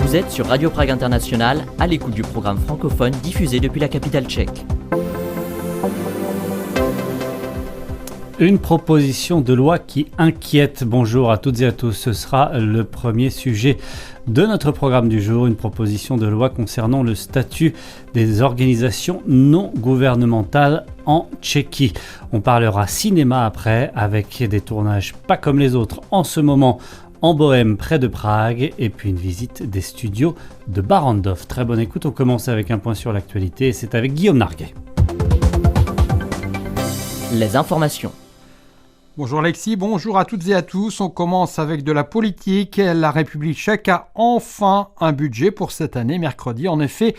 Vous êtes sur Radio Prague International, à l'écoute du programme francophone diffusé depuis la capitale tchèque. Une proposition de loi qui inquiète. Bonjour à toutes et à tous. Ce sera le premier sujet de notre programme du jour. Une proposition de loi concernant le statut des organisations non gouvernementales en Tchéquie. On parlera cinéma après, avec des tournages pas comme les autres en ce moment en Bohême, près de Prague, et puis une visite des studios de Barrandov. Très bonne écoute. On commence avec un point sur l'actualité et c'est avec Guillaume Narguet. Les informations. Bonjour Alexis, bonjour à toutes et à tous. On commence avec de la politique. La République tchèque a enfin un budget pour cette année, mercredi. En effet,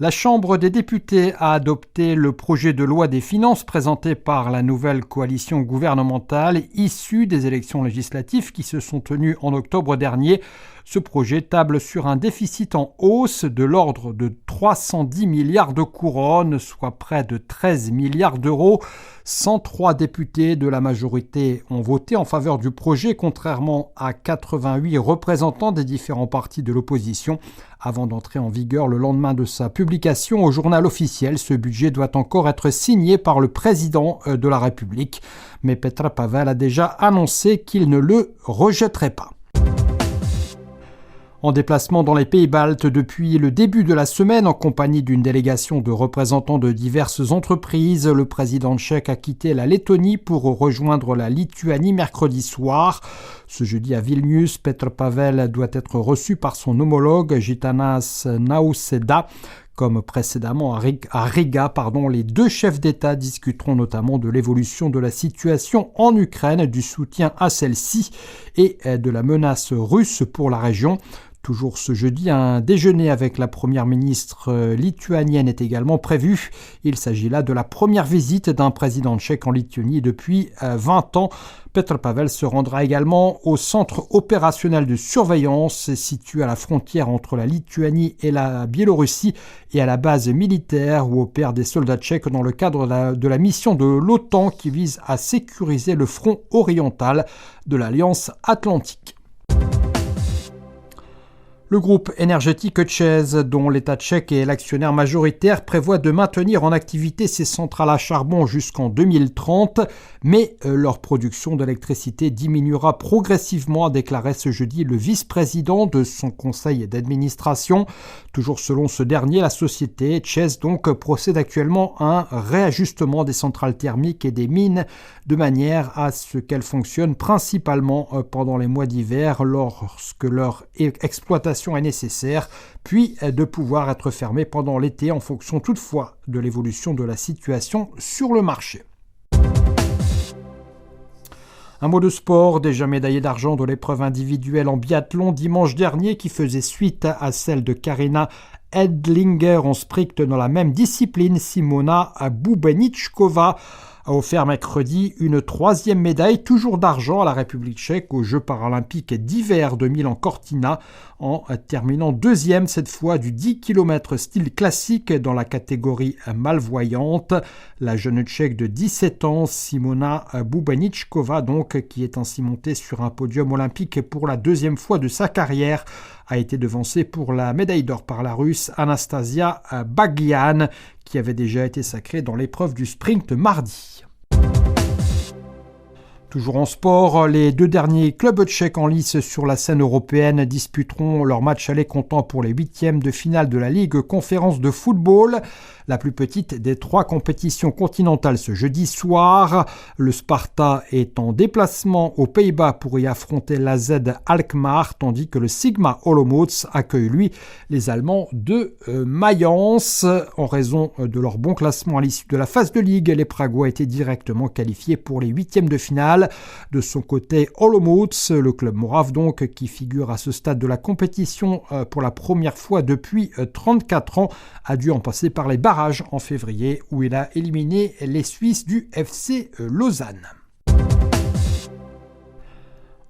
la Chambre des députés a adopté le projet de loi des finances présenté par la nouvelle coalition gouvernementale issue des élections législatives qui se sont tenues en octobre dernier. Ce projet table sur un déficit en hausse de l'ordre de 310 milliards de couronnes, soit près de 13 milliards d'euros. 103 députés de la majorité ont voté en faveur du projet, contrairement à 88 représentants des différents partis de l'opposition. Avant d'entrer en vigueur le lendemain de sa publication au journal officiel, ce budget doit encore être signé par le président de la République. Mais Petr Pavel a déjà annoncé qu'il ne le rejetterait pas. En déplacement dans les pays baltes depuis le début de la semaine, en compagnie d'une délégation de représentants de diverses entreprises, le président tchèque a quitté la Lettonie pour rejoindre la Lituanie mercredi soir. Ce jeudi à Vilnius, Petr Pavel doit être reçu par son homologue Gitanas Nausėda. Comme précédemment à Riga, les deux chefs d'État discuteront notamment de l'évolution de la situation en Ukraine, du soutien à celle-ci et de la menace russe pour la région. Toujours ce jeudi, un déjeuner avec la première ministre lituanienne est également prévu. Il s'agit là de la première visite d'un président tchèque en Lituanie depuis 20 ans. Petr Pavel se rendra également au centre opérationnel de surveillance situé à la frontière entre la Lituanie et la Biélorussie et à la base militaire où opèrent des soldats tchèques dans le cadre de la mission de l'OTAN qui vise à sécuriser le front oriental de l'Alliance Atlantique. Le groupe énergétique ČEZ, dont l'État tchèque est l'actionnaire majoritaire, prévoit de maintenir en activité ses centrales à charbon jusqu'en 2030, mais leur production d'électricité diminuera progressivement, a déclaré ce jeudi le vice-président de son conseil d'administration. Toujours selon ce dernier, la société ČEZ donc procède actuellement à un réajustement des centrales thermiques et des mines de manière à ce qu'elles fonctionnent principalement pendant les mois d'hiver lorsque leur exploitation est nécessaire, puis de pouvoir être fermée pendant l'été en fonction toutefois de l'évolution de la situation sur le marché. Un mot de sport, déjà médaillée d'argent de l'épreuve individuelle en biathlon dimanche dernier qui faisait suite à celle de Karina Edlinger en sprint dans la même discipline, Simona Bubeničková a offert mercredi une troisième médaille, toujours d'argent, à la République tchèque aux Jeux paralympiques d'hiver 2000 en Cortina, en terminant deuxième cette fois du 10 km style classique dans la catégorie malvoyante. La jeune tchèque de 17 ans, Simona Bubeničková, donc, qui est ainsi montée sur un podium olympique pour la deuxième fois de sa carrière, a été devancée pour la médaille d'or par la Russe Anastasia Bagian, qui avait déjà été sacrée dans l'épreuve du sprint mardi. Toujours en sport, les deux derniers clubs tchèques en lice sur la scène européenne disputeront leur match aller comptant pour les huitièmes de finale de la Ligue Conférence de football, la plus petite des trois compétitions continentales ce jeudi soir. Le Sparta est en déplacement aux Pays-Bas pour y affronter l'AZ Alkmaar, tandis que le Sigma Olomouc accueille lui les Allemands de Mayence. En raison de leur bon classement à l'issue de la phase de Ligue, les Pragois étaient directement qualifiés pour les huitièmes de finale. De son côté, Olomouc, le club morave donc, qui figure à ce stade de la compétition pour la première fois depuis 34 ans, a dû en passer par les barrages en février où il a éliminé les Suisses du FC Lausanne.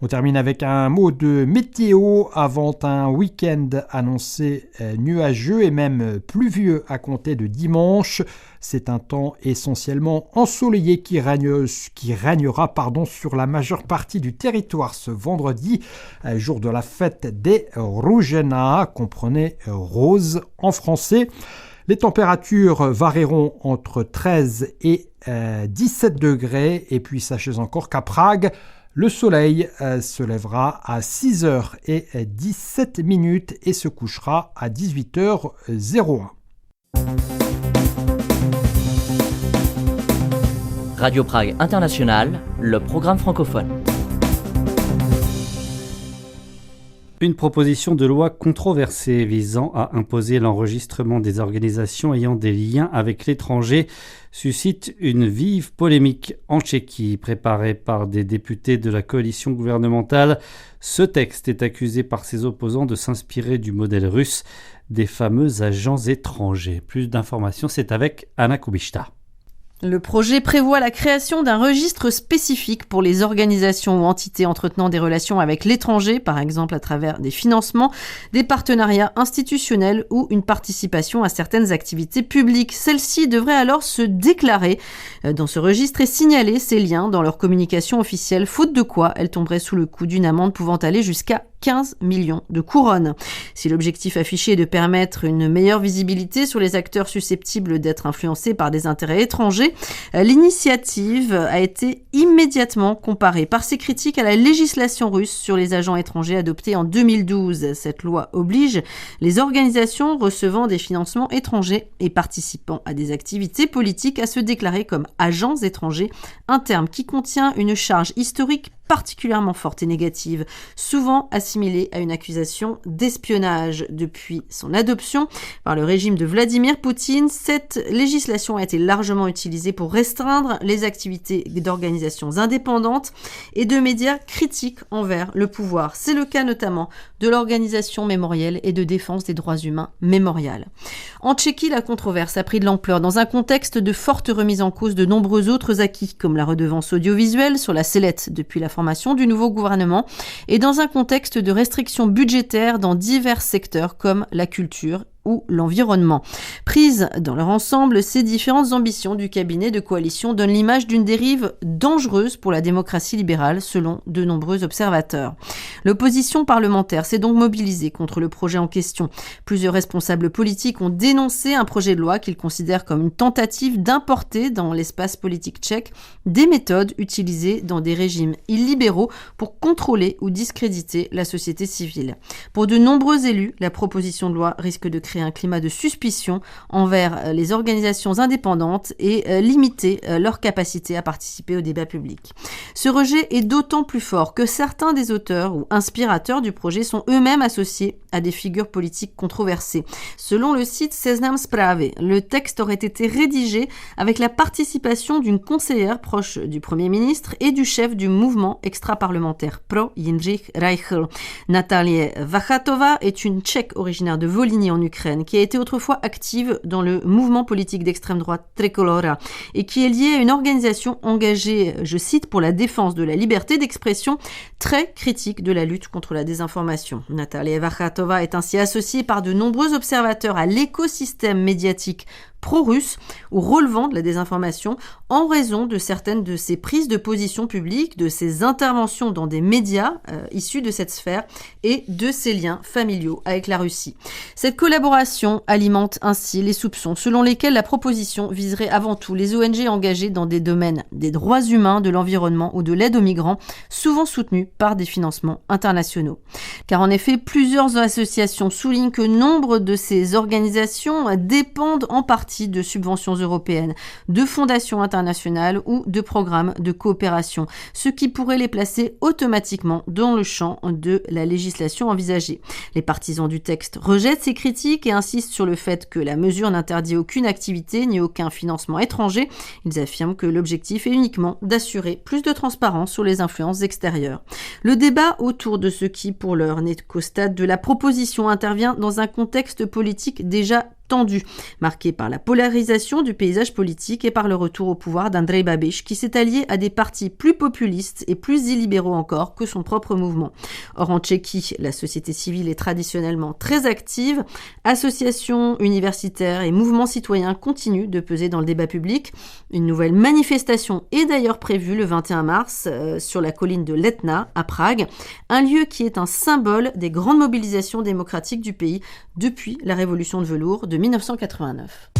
On termine avec un mot de météo avant un week-end annoncé nuageux et même pluvieux à compter de dimanche. C'est un temps essentiellement ensoleillé qui régnera sur la majeure partie du territoire ce vendredi, jour de la fête des Rujena, comprenez rose en français. Les températures varieront entre 13 et 17 degrés et puis sachez encore qu'à Prague, le soleil se lèvera à 6h17 et se couchera à 18h01. Radio Prague International, le programme francophone. Une proposition de loi controversée visant à imposer l'enregistrement des organisations ayant des liens avec l'étranger suscite une vive polémique en Tchéquie, préparée par des députés de la coalition gouvernementale. Ce texte est accusé par ses opposants de s'inspirer du modèle russe des fameux agents étrangers. Plus d'informations, c'est avec Anna Kubishta. Le projet prévoit la création d'un registre spécifique pour les organisations ou entités entretenant des relations avec l'étranger, par exemple à travers des financements, des partenariats institutionnels ou une participation à certaines activités publiques. Celles-ci devraient alors se déclarer dans ce registre et signaler ces liens dans leur communication officielle, faute de quoi elles tomberaient sous le coup d'une amende pouvant aller jusqu'à 15 millions de couronnes. Si l'objectif affiché est de permettre une meilleure visibilité sur les acteurs susceptibles d'être influencés par des intérêts étrangers, l'initiative a été immédiatement comparée par ses critiques à la législation russe sur les agents étrangers adoptée en 2012. Cette loi oblige les organisations recevant des financements étrangers et participant à des activités politiques à se déclarer comme agents étrangers, un terme qui contient une charge historique particulièrement forte et négative, souvent assimilée à une accusation d'espionnage. Depuis son adoption par le régime de Vladimir Poutine, cette législation a été largement utilisée pour restreindre les activités d'organisations indépendantes et de médias critiques envers le pouvoir. C'est le cas notamment de l'organisation mémorielle et de défense des droits humains Mémorial. En Tchéquie, la controverse a pris de l'ampleur dans un contexte de forte remise en cause de nombreux autres acquis, comme la redevance audiovisuelle sur la sellette depuis la formation du nouveau gouvernement et dans un contexte de restrictions budgétaires dans divers secteurs comme la culture ou l'environnement. Prises dans leur ensemble, ces différentes ambitions du cabinet de coalition donnent l'image d'une dérive dangereuse pour la démocratie libérale, selon de nombreux observateurs. L'opposition parlementaire s'est donc mobilisée contre le projet en question. Plusieurs responsables politiques ont dénoncé un projet de loi qu'ils considèrent comme une tentative d'importer dans l'espace politique tchèque des méthodes utilisées dans des régimes illibéraux pour contrôler ou discréditer la société civile. Pour de nombreux élus, la proposition de loi risque de créer un climat de suspicion envers les organisations indépendantes et limiter leur capacité à participer au débat public. Ce rejet est d'autant plus fort que certains des auteurs ou inspirateurs du projet sont eux-mêmes associés à des figures politiques controversées. Selon le site Seznam Zprávy, le texte aurait été rédigé avec la participation d'une conseillère proche du Premier ministre et du chef du mouvement extra-parlementaire pro Jindřich Reichl. Natalie Vachatova est une Tchèque originaire de Volhynie en Ukraine qui a été autrefois active dans le mouvement politique d'extrême droite Trikolora et qui est liée à une organisation engagée, je cite, pour la défense de la liberté d'expression, très critique de la lutte contre la désinformation. Natalia Vachatova est ainsi associée par de nombreux observateurs à l'écosystème médiatique pro-russe ou relevant de la désinformation en raison de certaines de ses prises de position publiques, de ses interventions dans des médias issus de cette sphère et de ses liens familiaux avec la Russie. Cette collaboration alimente ainsi les soupçons selon lesquels la proposition viserait avant tout les ONG engagées dans des domaines des droits humains, de l'environnement ou de l'aide aux migrants, souvent soutenus par des financements internationaux. Car en effet, plusieurs associations soulignent que nombre de ces organisations dépendent en partie de subventions européennes, de fondations internationales ou de programmes de coopération, ce qui pourrait les placer automatiquement dans le champ de la législation envisagée. Les partisans du texte rejettent ces critiques et insistent sur le fait que la mesure n'interdit aucune activité ni aucun financement étranger. Ils affirment que l'objectif est uniquement d'assurer plus de transparence sur les influences extérieures. Le débat autour de ce qui, pour l'heure, n'est qu'au stade de la proposition intervient dans un contexte politique déjà tendu, marqué par la polarisation du paysage politique et par le retour au pouvoir d'Andrej Babiš, qui s'est allié à des partis plus populistes et plus illibéraux encore que son propre mouvement. Or, en Tchéquie, la société civile est traditionnellement très active. Associations universitaires et mouvements citoyens continuent de peser dans le débat public. Une nouvelle manifestation est d'ailleurs prévue le 21 mars sur la colline de Letna, à Prague, un lieu qui est un symbole des grandes mobilisations démocratiques du pays depuis la révolution de velours de 1989.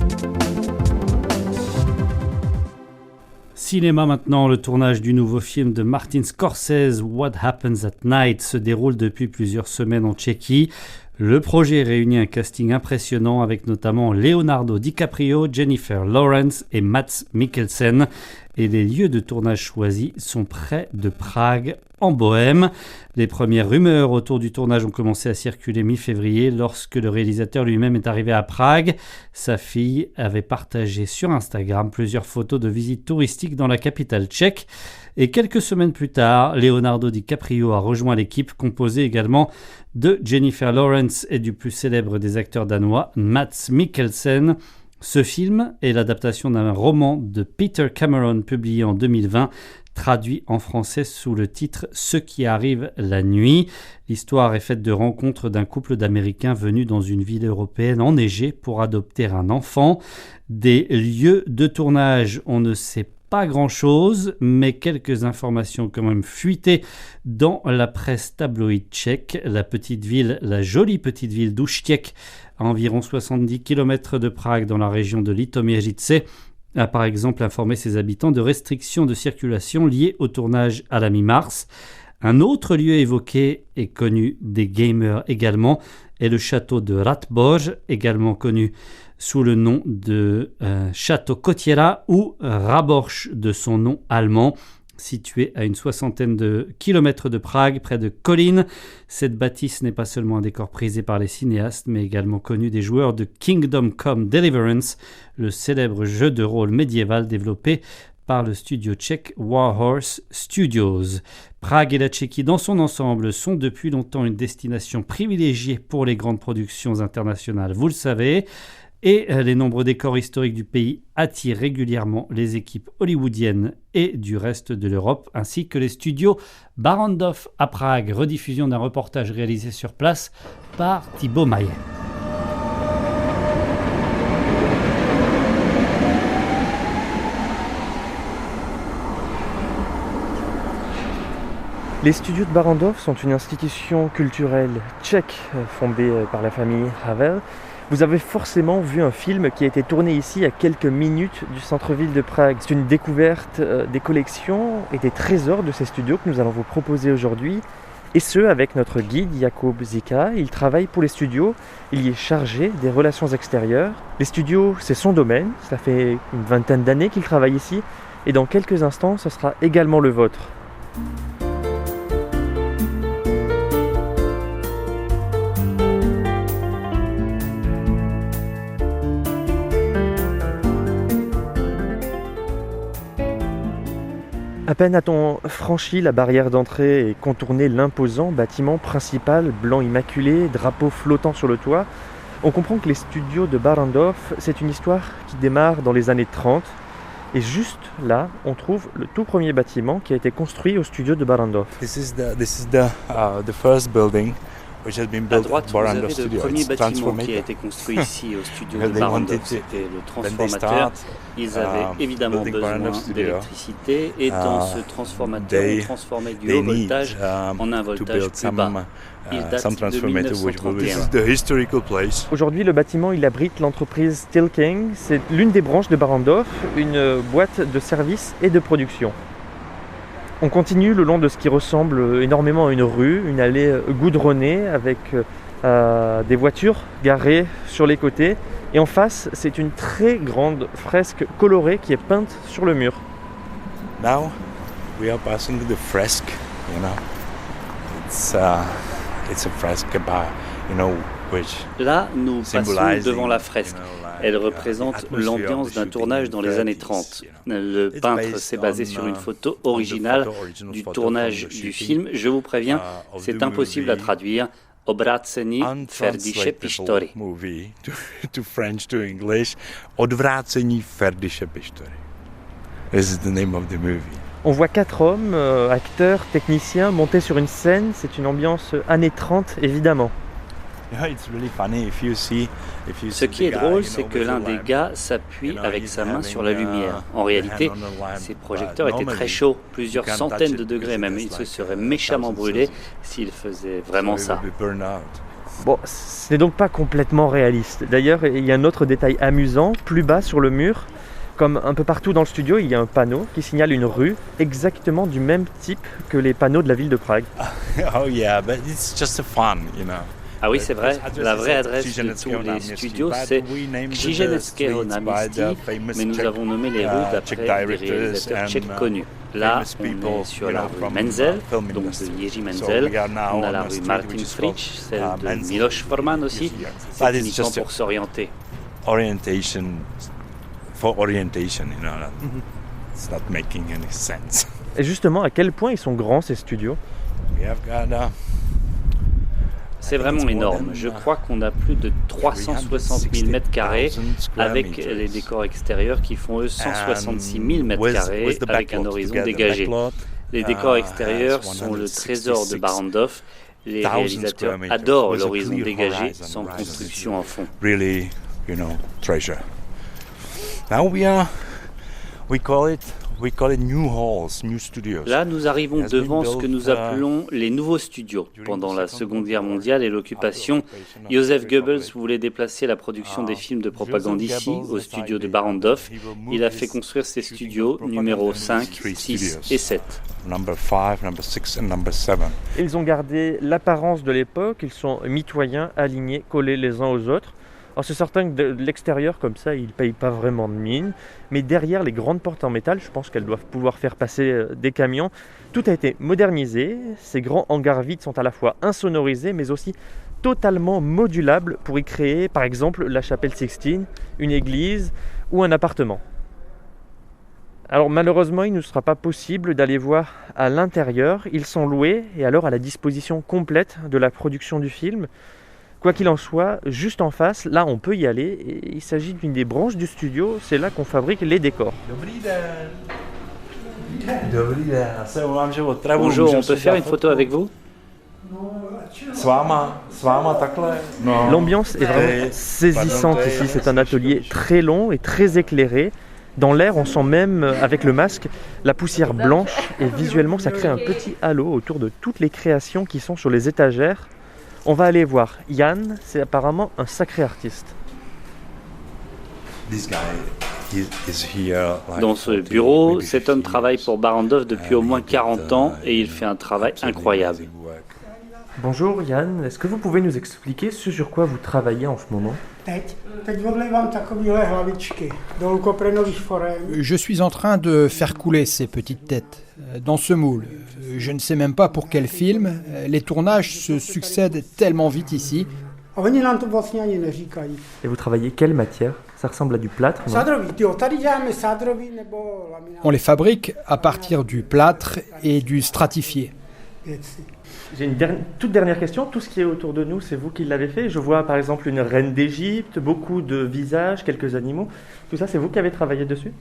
Cinéma maintenant, le tournage du nouveau film de Martin Scorsese, What Happens at Night, se déroule depuis plusieurs semaines en Tchéquie. Le projet réunit un casting impressionnant avec notamment Leonardo DiCaprio, Jennifer Lawrence et Mads Mikkelsen. Et les lieux de tournage choisis sont près de Prague, en Bohême. Les premières rumeurs autour du tournage ont commencé à circuler mi-février lorsque le réalisateur lui-même est arrivé à Prague. Sa fille avait partagé sur Instagram plusieurs photos de visites touristiques dans la capitale tchèque. Et quelques semaines plus tard, Leonardo DiCaprio a rejoint l'équipe composée également de Jennifer Lawrence et du plus célèbre des acteurs danois, Mads Mikkelsen. Ce film est l'adaptation d'un roman de Peter Cameron publié en 2020, traduit en français sous le titre « Ce qui arrive la nuit ». L'histoire est faite de rencontres d'un couple d'Américains venus dans une ville européenne enneigée pour adopter un enfant. Des lieux de tournage, on ne sait pas grand-chose, mais quelques informations quand même fuitées dans la presse tabloïd tchèque. La jolie petite ville d'Uštiek, à environ 70 km de Prague dans la région de Litoměřice, a par exemple informé ses habitants de restrictions de circulation liées au tournage à la mi-mars. Un autre lieu évoqué et connu des gamers également est le château de Radborj, également connu sous le nom de Château Kotiera ou Raborš de son nom allemand. Situé à une 60aine de kilomètres de Prague, près de Kolín. Cette bâtisse n'est pas seulement un décor prisé par les cinéastes, mais également connu des joueurs de Kingdom Come Deliverance, le célèbre jeu de rôle médiéval développé par le studio tchèque Warhorse Studios. Prague et la Tchéquie dans son ensemble sont depuis longtemps une destination privilégiée pour les grandes productions internationales, vous le savez. Et les nombreux décors historiques du pays attirent régulièrement les équipes hollywoodiennes et du reste de l'Europe, ainsi que les studios Barrandov à Prague. Rediffusion d'un reportage réalisé sur place par Thibaut Maillet. Les studios de Barrandov sont une institution culturelle tchèque fondée par la famille Havel. Vous avez forcément vu un film qui a été tourné ici à quelques minutes du centre-ville de Prague. C'est une découverte des collections et des trésors de ces studios que nous allons vous proposer aujourd'hui. Et ce, avec notre guide Jakub Zika. Il travaille pour les studios, il y est chargé des relations extérieures. Les studios, c'est son domaine, ça fait une vingtaine d'années qu'il travaille ici. Et dans quelques instants, ce sera également le vôtre. À peine a-t-on franchi la barrière d'entrée et contourné l'imposant bâtiment principal, blanc immaculé, drapeau flottant sur le toit, on comprend que les studios de Barrandov, c'est une histoire qui démarre dans les années 30. Et juste là, on trouve le tout premier bâtiment qui a été construit au studio de Barrandov. This is the first building. À droite, vous avez le premier bâtiment qui a été construit ici au studio de Barrandov. C'était le transformateur. Ils avaient évidemment besoin d'électricité et dans ce transformateur, on transformait du haut voltage en un voltage plus bas. Il date de 1931. Aujourd'hui, le bâtiment il abrite l'entreprise Steel King. C'est l'une des branches de Barrandov, une boîte de services et de production. On continue le long de ce qui ressemble énormément à une rue, une allée goudronnée avec des voitures garées sur les côtés. Et en face, c'est une très grande fresque colorée qui est peinte sur le mur. Now we are passing the fresque, It's a fresque by, which Là, nous passons devant la fresque. Elle représente l'ambiance d'un tournage dans les années 30. Le peintre s'est basé sur une photo originale du tournage du film. Je vous préviens, c'est impossible à traduire. Obrácení Ferdiše Pištory. Movie to French to English. Odvrácení Ferdiše Pištory. This is the name of the movie. On voit 4 hommes, acteurs, techniciens, montés sur une scène. C'est une ambiance années 30, évidemment. Ce qui est drôle, c'est que l'un des gars s'appuie avec sa main sur la lumière. En réalité, ces projecteurs étaient très chauds, plusieurs centaines de degrés même. Ils se seraient méchamment brûlés s'ils faisaient vraiment ça. Bon, ce n'est donc pas complètement réaliste. D'ailleurs, il y a un autre détail amusant, plus bas sur le mur. Comme un peu partout dans le studio, il y a un panneau qui signale une rue exactement du même type que les panneaux de la ville de Prague. Oh yeah, but it's just fun, you know. Ah oui, c'est vrai. La vraie adresse de tous les studios, c'est Křiženeckého náměstí, mais nous avons nommé les rues d'après des réalisateurs tchèques connus. Là, on est sur la rue Menzel, donc de Jiří Menzel. On a la rue Martin Frič, celle de Miloš Forman aussi. C'est uniquement pour s'orienter. For orientation, you know, it's not making any sense. Et justement, à quel point ils sont grands ces studios? C'est vraiment énorme. Je crois qu'on a plus de 360 000 mètres carrés avec les décors extérieurs qui font eux 166 000 mètres carrés avec un horizon dégagé. Les décors extérieurs sont le trésor de Barrandov. Les réalisateurs adorent l'horizon dégagé sans construction en fond. Really, you know, treasure. Now we call it new halls, new studios. Là, nous arrivons devant ce que nous appelons les nouveaux studios. Pendant la Seconde Guerre mondiale et l'occupation, Joseph Goebbels voulait déplacer la production des films de propagande ici, au studio de Barrandov. Il a fait construire ces studios numéros 5, 6 et 7. Number 5, number 6 and number 7. Ils ont gardé l'apparence de l'époque, ils sont mitoyens, alignés, collés les uns aux autres. Alors c'est certain que de l'extérieur, comme ça, ils ne payent pas vraiment de mine. Mais derrière les grandes portes en métal, je pense qu'elles doivent pouvoir faire passer des camions. Tout a été modernisé. Ces grands hangars vides sont à la fois insonorisés, mais aussi totalement modulables pour y créer, par exemple, la chapelle Sixtine, une église ou un appartement. Alors malheureusement, il ne sera pas possible d'aller voir à l'intérieur. Ils sont loués et alors à la disposition complète de la production du film. Quoi qu'il en soit, juste en face, là on peut y aller. Et il s'agit d'une des branches du studio, c'est là qu'on fabrique les décors. Bonjour, on peut faire une photo avec vous? L'ambiance est vraiment saisissante ici, c'est un atelier très long et très éclairé. Dans l'air, on sent même, avec le masque, la poussière blanche et visuellement ça crée un petit halo autour de toutes les créations qui sont sur les étagères. On va aller voir Yann, c'est apparemment un sacré artiste. Dans ce bureau, cet homme travaille pour Barrandov depuis au moins 40 ans et il fait un travail incroyable. Bonjour Yann, est-ce que vous pouvez nous expliquer ce sur quoi vous travaillez en ce moment? Je suis en train de faire couler ces petites têtes dans ce moule. Je ne sais même pas pour quel film. Les tournages se succèdent tellement vite ici. Et vous travaillez quelle matière? Ça ressemble à du plâtre, non? On les fabrique à partir du plâtre et du stratifié. J'ai une toute dernière question. Tout ce qui est autour de nous, c'est vous qui l'avez fait. Je vois par exemple une reine d'Égypte, beaucoup de visages, quelques animaux. Tout ça, c'est vous qui avez travaillé dessus?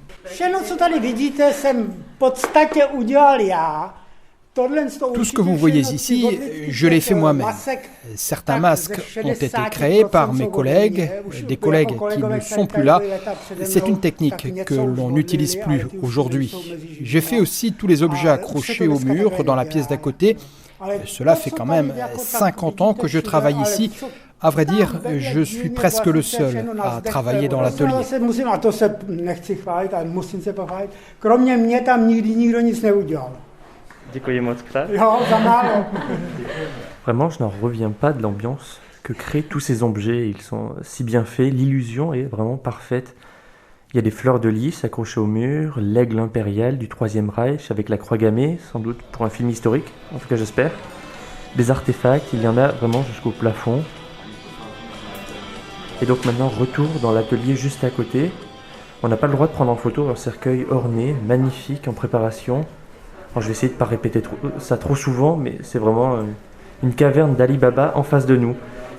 Tout ce que vous voyez ici, je l'ai fait moi-même. Certains masques ont été créés par mes collègues, des collègues qui ne sont plus là. C'est une technique que l'on n'utilise plus aujourd'hui. J'ai fait aussi tous les objets accrochés au mur dans la pièce d'à côté. Cela fait quand même 50 ans que je travaille ici. À vrai dire, je suis presque le seul à travailler dans l'atelier. Vraiment, je n'en reviens pas de l'ambiance que créent tous ces objets. Ils sont si bien faits, l'illusion est vraiment parfaite. Il y a des fleurs de lys accrochées au mur, l'aigle impérial du Troisième Reich avec la croix gammée, sans doute pour un film historique, en tout cas j'espère. Des artefacts, il y en a vraiment jusqu'au plafond. Et donc maintenant, retour dans l'atelier juste à côté. On n'a pas le droit de prendre en photo un cercueil orné, magnifique, en préparation. Alors, je vais essayer de ne pas répéter ça trop souvent, mais c'est vraiment Une caverne d'Ali Baba en face de nous.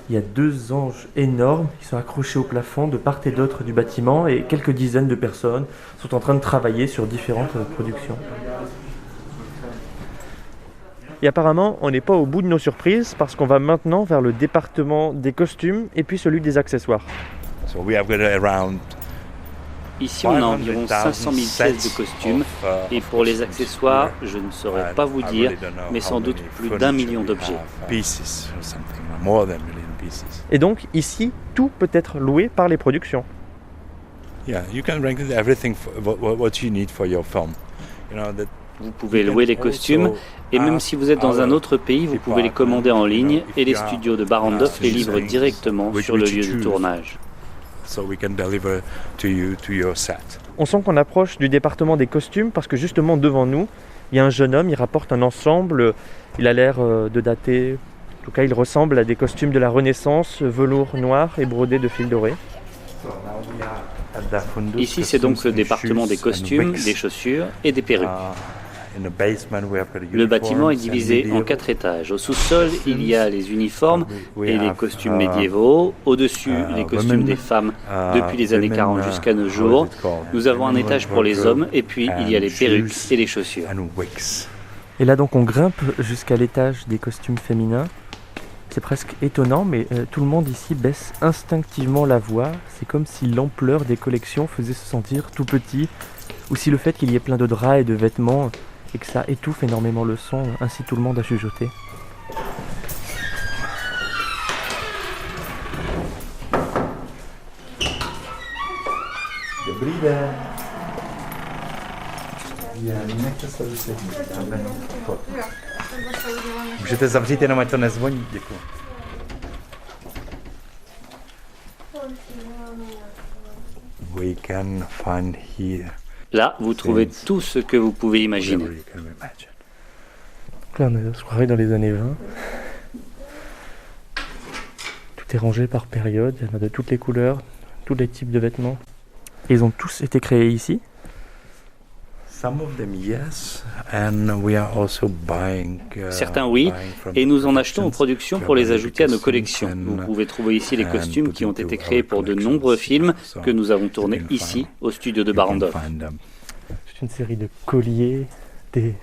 Il y a 2 anges énormes qui sont accrochés au plafond de part et d'autre du bâtiment et quelques dizaines de personnes sont en train de travailler sur différentes productions. Et apparemment, on n'est pas au bout de nos surprises parce qu'on va maintenant vers le département des costumes et puis celui des accessoires. So we have got around Ici, on a environ 500 000 pièces de costumes et pour les accessoires, je ne saurais pas vous dire, mais sans doute plus d'1 million d'objets. Et donc, ici, tout peut être loué par les productions. Vous pouvez louer les costumes et même si vous êtes dans un autre pays, vous pouvez les commander en ligne et les studios de Barrandov les livrent directement sur le lieu du tournage. On sent qu'on approche du département des costumes parce que justement devant nous, il y a un jeune homme, il rapporte un ensemble, il a l'air de dater, en tout cas il ressemble à des costumes de la Renaissance, velours noir et brodé de fil doré. Ici, c'est donc le département des costumes, des chaussures et des perruques. Le bâtiment est divisé en 4 étages. Au sous-sol, il y a les uniformes et les costumes médiévaux. Au-dessus, les costumes des femmes depuis les années 40 jusqu'à nos jours. Nous avons un étage pour les hommes et puis il y a les perruques et les chaussures. Et là donc on grimpe jusqu'à l'étage des costumes féminins. C'est presque étonnant, mais tout le monde ici baisse instinctivement la voix. C'est comme si l'ampleur des collections faisait se sentir tout petit, ou si le fait qu'il y ait plein de draps et de vêtements et que ça étouffe énormément le son, incite tout le monde à chuchoter. Můžete zavřít jenom, ať to nezvoní, děkuji. We can find here. Là, vous trouvez tout ce que vous pouvez imaginer. Là, on se croirait dans les années 20. Tout est rangé par période, il y en a de toutes les couleurs, tous les types de vêtements. Et ils ont tous été créés ici. Certains oui, et nous en achetons aux productions pour les ajouter à nos collections. Vous pouvez trouver ici les costumes qui ont été créés pour de nombreux films que nous avons tournés ici, au studio de Barrandov. C'est une série de colliers, des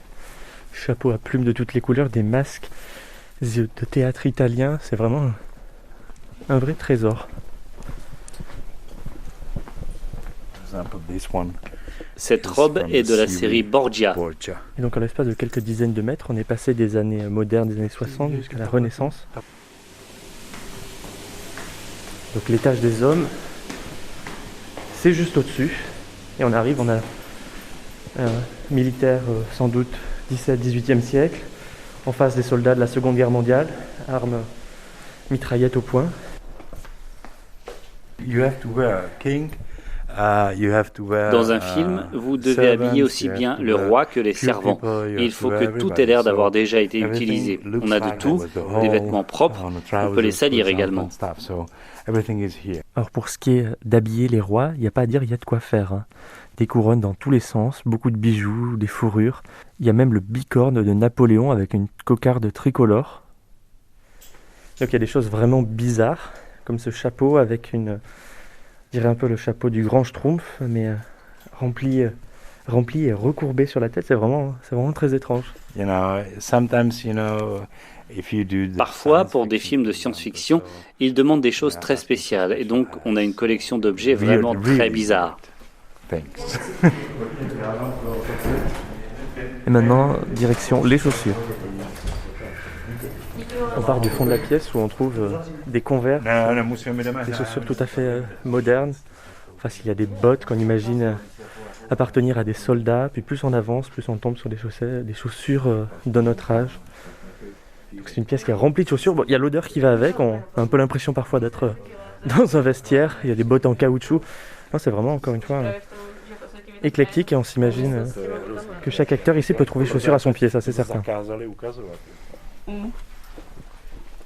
chapeaux à plumes de toutes les couleurs, des masques de théâtre italien. C'est vraiment un vrai trésor. Cette robe est de la série Borgia. Et donc en l'espace de quelques dizaines de mètres, on est passé des années modernes, des années 60 jusqu'à la Renaissance. Donc l'étage des hommes, c'est juste au-dessus. Et on arrive, on a un militaire sans doute 17-18e siècle, en face des soldats de la Seconde Guerre mondiale, armes, mitraillettes au poing. You have to wear a king. Dans un film, vous devez habiller aussi bien le roi que les servants. Et il faut que tout ait l'air d'avoir déjà été utilisé. On a de tout, des vêtements propres, on peut les salir également. Alors pour ce qui est d'habiller les rois, il n'y a pas à dire, il y a de quoi faire. Hein. Des couronnes dans tous les sens, beaucoup de bijoux, des fourrures. Il y a même le bicorne de Napoléon avec une cocarde tricolore. Donc il y a des choses vraiment bizarres, comme ce chapeau avec une... Je dirais un peu le chapeau du grand Schtroumpf, mais rempli et recourbé sur la tête, c'est vraiment très étrange. Parfois, pour des films de science-fiction, ils demandent des choses très spéciales, et donc on a une collection d'objets vraiment très bizarres. Et maintenant, direction les chaussures. On part du fond de la pièce où on trouve des Converse, des chaussures tout à fait modernes. Enfin, s'il y a des bottes qu'on imagine appartenir à des soldats, puis plus on avance, plus on tombe sur des chaussures de notre âge. Donc c'est une pièce qui est remplie de chaussures. Bon, il y a l'odeur qui va avec, on a un peu l'impression parfois d'être dans un vestiaire. Il y a des bottes en caoutchouc. Non, c'est vraiment, encore une fois, éclectique et on s'imagine que chaque acteur ici peut trouver chaussures à son pied, ça c'est certain.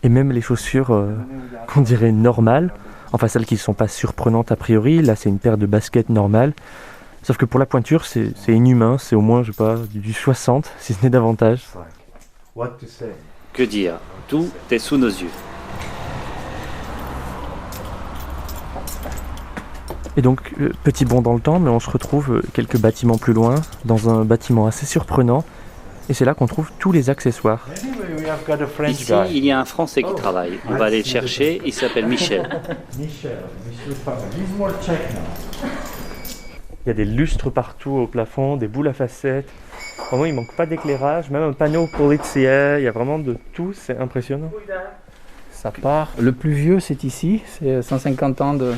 Et même les chaussures qu'on dirait normales, enfin celles qui ne sont pas surprenantes a priori, là c'est une paire de baskets normales, sauf que pour la pointure c'est inhumain, c'est au moins je sais pas, du 60 si ce n'est davantage. Que dire? Tout est sous nos yeux. Et donc, petit bond dans le temps, mais on se retrouve quelques bâtiments plus loin, dans un bâtiment assez surprenant. Et c'est là qu'on trouve tous les accessoires. Ici, il y a un Français qui travaille. On va aller le chercher, il s'appelle Michel. Il y a des lustres partout au plafond, des boules à facettes. Vraiment, il ne manque pas d'éclairage, même un panneau policier, il y a vraiment de tout, c'est impressionnant. Ça part. Le plus vieux, c'est ici, c'est 150 ans de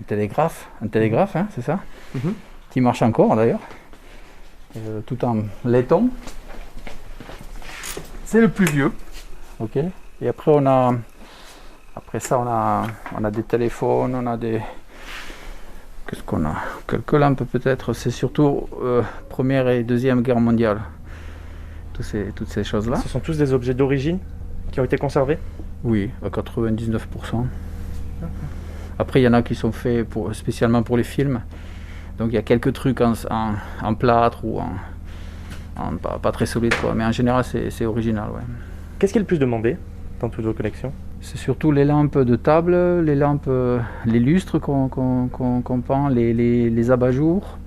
télégraphe. Un télégraphe, hein, c'est ça, qui marche encore d'ailleurs, tout en laiton. C'est le plus vieux. Ok. Et après, on a des téléphones, on a des... Qu'est-ce qu'on a? Quelques lampes peut-être. C'est surtout Première et Deuxième Guerre mondiale. Toutes ces choses-là. Ce sont tous des objets d'origine qui ont été conservés? Oui, à 99%. Après, il y en a qui sont faits spécialement pour les films. Donc il y a quelques trucs en plâtre ou pas très solide, quoi. Mais en général, c'est original. Ouais. Qu'est-ce qui est le plus demandé dans toutes vos collections? C'est surtout les lampes de table, les lustres qu'on peint, les abat-jours,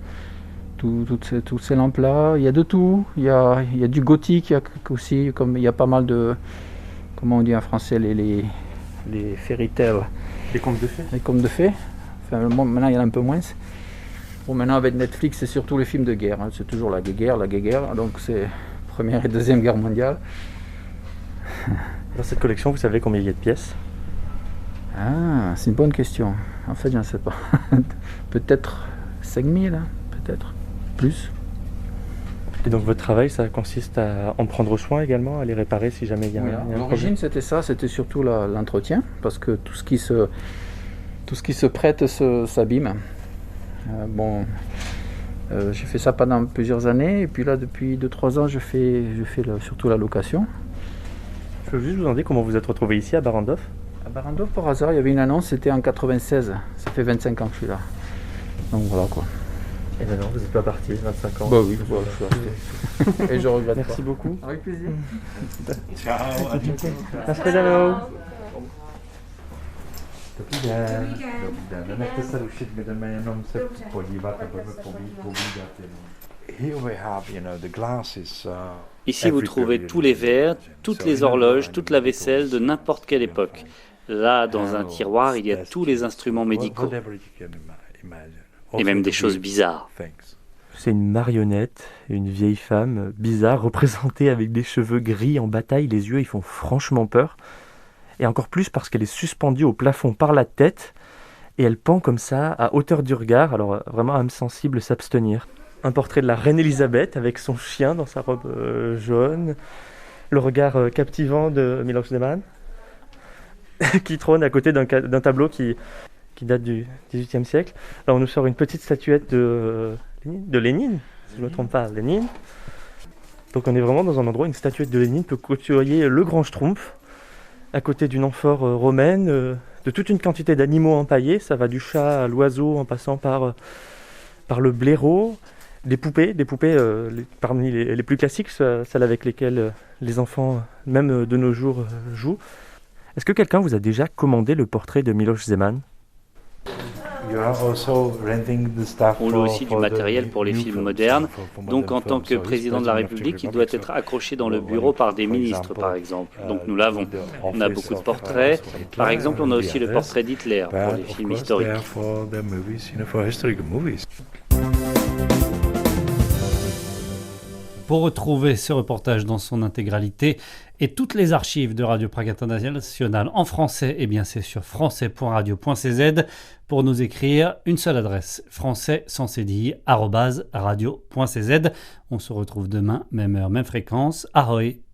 toutes ces lampes-là. Il y a de tout. Il y a du gothique, il y a aussi, comme il y a pas mal de, comment on dit en français, les fairy tales. Les contes de fées. Les contes de fées. Enfin, maintenant, il y en a un peu moins. Bon, maintenant, avec Netflix, c'est surtout les films de guerre. Hein. C'est toujours la guerre. Donc, c'est Première et Deuxième Guerre mondiale. Dans cette collection, vous savez combien il y a de pièces? Ah, c'est une bonne question. En fait, je ne sais pas. Peut-être 5000, hein, peut-être. Plus. Et donc votre travail, ça consiste à en prendre soin également, à les réparer si jamais il y a un problème? L'origine, c'était ça, c'était surtout l'entretien, parce que tout ce qui se prête s'abîme. J'ai fait ça pendant plusieurs années, et puis là, depuis 2-3 ans, je fais surtout la location. Je peux juste vous demander comment vous êtes retrouvé ici à Barrandov? À Barrandov, par hasard, il y avait une annonce, c'était en 96. Ça fait 25 ans que je suis là. Donc voilà quoi. Et maintenant, vous n'êtes pas parti, 25 ans? Bah oui, voilà, je suis resté. Et je regrette pas. Merci beaucoup. Avec plaisir. Ciao. Hasta luego. Ici, vous trouvez tous les verres, toutes les horloges, toute la vaisselle de n'importe quelle époque. Là, dans un tiroir, il y a tous les instruments médicaux. Et même des choses bizarres. C'est une marionnette, une vieille femme bizarre, représentée avec des cheveux gris en bataille. Les yeux, ils font franchement peur. Et encore plus parce qu'elle est suspendue au plafond par la tête. Et elle pend comme ça, à hauteur du regard. Alors vraiment, âme sensible, s'abstenir. Un portrait de la reine Elisabeth avec son chien dans sa robe jaune. Le regard captivant de Miloš Zeman, qui trône à côté d'un tableau qui date du XVIIIe siècle. Là, on nous sort une petite statuette de Lénine, si je ne me trompe pas, Lénine. Donc on est vraiment dans un endroit où une statuette de Lénine peut côtoyer le grand Schtroumpf, à côté d'une amphore romaine, de toute une quantité d'animaux empaillés. Ça va du chat à l'oiseau en passant par le blaireau. Des poupées parmi les plus classiques, celles avec lesquelles les enfants, même de nos jours, jouent. Est-ce que quelqu'un vous a déjà commandé le portrait de Miloš Zeman? On loue aussi du matériel pour les films modernes. Donc en tant que président de la République, il doit être accroché dans le bureau par des ministres, par exemple. Donc nous l'avons. On a beaucoup de portraits. Par exemple, on a aussi le portrait d'Hitler pour les films historiques. Pour retrouver ce reportage dans son intégralité et toutes les archives de Radio Prague International en français, eh bien c'est sur français.radio.cz. Pour nous écrire, une seule adresse, français sans cdi, @radio.cz. On se retrouve demain, même heure, même fréquence. Ahoy!